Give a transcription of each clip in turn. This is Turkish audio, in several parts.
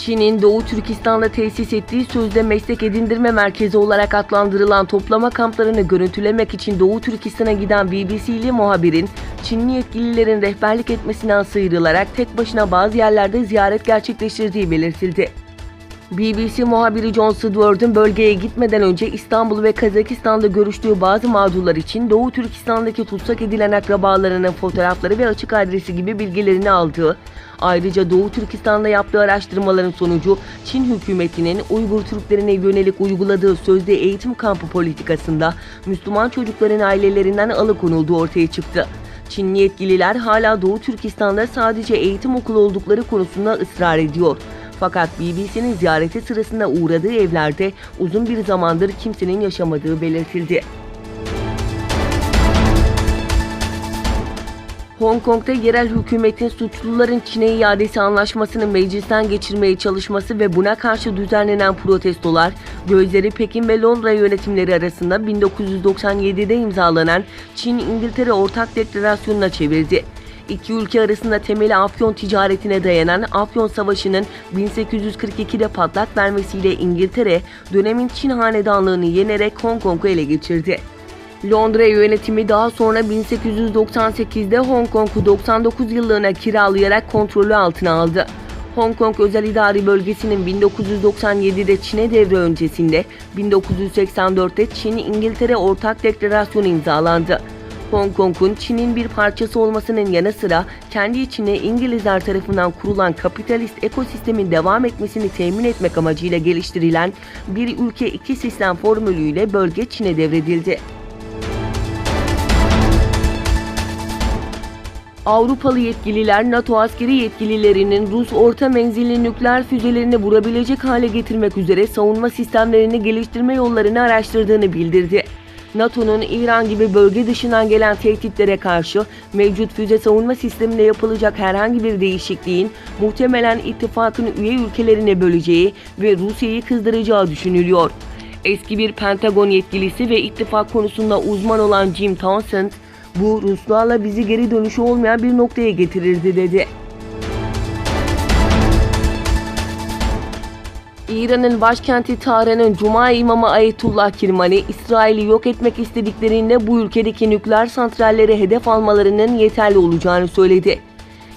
Çin'in Doğu Türkistan'da tesis ettiği sözde meslek edindirme merkezi olarak adlandırılan toplama kamplarını görüntülemek için Doğu Türkistan'a giden BBC'li muhabirin Çinli yetkililerin rehberlik etmesinden sıyrılarak tek başına bazı yerlerde ziyaret gerçekleştirdiği belirtildi. BBC muhabiri John Steward'ın bölgeye gitmeden önce İstanbul ve Kazakistan'da görüştüğü bazı mağdurlar için Doğu Türkistan'daki tutsak edilen akrabalarının fotoğrafları ve açık adresi gibi bilgilerini aldığı, ayrıca Doğu Türkistan'da yaptığı araştırmaların sonucu Çin hükümetinin Uygur Türklerine yönelik uyguladığı sözde eğitim kampı politikasında Müslüman çocukların ailelerinden alıkonulduğu ortaya çıktı. Çinli yetkililer hala Doğu Türkistan'da sadece eğitim okulu oldukları konusunda ısrar ediyor. Fakat BBC'nin ziyareti sırasında uğradığı evlerde uzun bir zamandır kimsenin yaşamadığı belirtildi. Hong Kong'da yerel hükümetin suçluların Çin'e iadesi anlaşmasını meclisten geçirmeye çalışması ve buna karşı düzenlenen protestolar, gözleri Pekin ve Londra yönetimleri arasında 1997'de imzalanan Çin-İngiltere Ortak Deklarasyonu'na çevirdi. İki ülke arasında temeli afyon ticaretine dayanan Afyon Savaşı'nın 1842'de patlak vermesiyle İngiltere, dönemin Çin hanedanlığını yenerek Hong Kong'u ele geçirdi. Londra yönetimi daha sonra 1898'de Hong Kong'u 99 yıllığına kiralayarak kontrolü altına aldı. Hong Kong Özel İdari Bölgesi'nin 1997'de Çin'e devre öncesinde 1984'te Çin-İngiltere Ortak Deklarasyonu imzalandı. Hong Kong'un Çin'in bir parçası olmasının yanı sıra kendi içine İngilizler tarafından kurulan kapitalist ekosistemin devam etmesini temin etmek amacıyla geliştirilen bir ülke iki sistem formülüyle bölge Çin'e devredildi. Avrupalı yetkililer NATO askeri yetkililerinin Rus orta menzilli nükleer füzelerini vurabilecek hale getirmek üzere savunma sistemlerini geliştirme yollarını araştırdığını bildirdi. NATO'nun İran gibi bölge dışından gelen tehditlere karşı mevcut füze savunma sisteminde yapılacak herhangi bir değişikliğin muhtemelen ittifakın üye ülkelerine böleceği ve Rusya'yı kızdıracağı düşünülüyor. Eski bir Pentagon yetkilisi ve ittifak konusunda uzman olan Jim Townsend, "Bu Ruslarla bizi geri dönüşü olmayan bir noktaya getirirdi," dedi. İran'ın başkenti Tahran'ın Cuma imamı Ayetullah Kirmani, İsrail'i yok etmek istediklerinde bu ülkedeki nükleer santralleri hedef almalarının yeterli olacağını söyledi.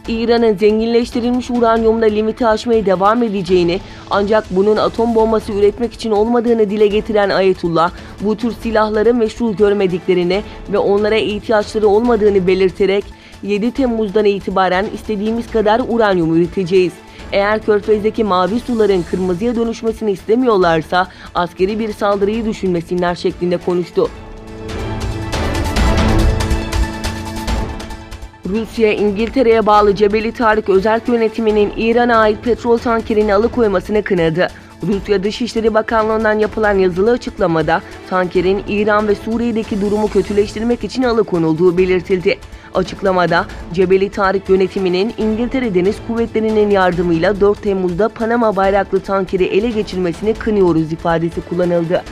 İran'ın zenginleştirilmiş uranyumla limiti aşmaya devam edeceğini, ancak bunun atom bombası üretmek için olmadığını dile getiren Ayetullah, bu tür silahları meşru görmediklerini ve onlara ihtiyaçları olmadığını belirterek, 7 Temmuz'dan itibaren istediğimiz kadar uranyum üreteceğiz. Eğer Körfez'deki mavi suların kırmızıya dönüşmesini istemiyorlarsa askeri bir saldırıyı düşünmesinler şeklinde konuştu. Rusya, İngiltere'ye bağlı Cebeli Tarık özerk yönetiminin İran'a ait petrol tankerini alıkoymasını kınadı. Rusya Dışişleri Bakanlığı'ndan yapılan yazılı açıklamada tankerin İran ve Suriye'deki durumu kötüleştirmek için alıkonulduğu belirtildi. Açıklamada Cebeli Tarık yönetiminin İngiltere Deniz Kuvvetleri'nin yardımıyla 4 Temmuz'da Panama bayraklı tankeri ele geçirmesini kınıyoruz ifadesi kullanıldı.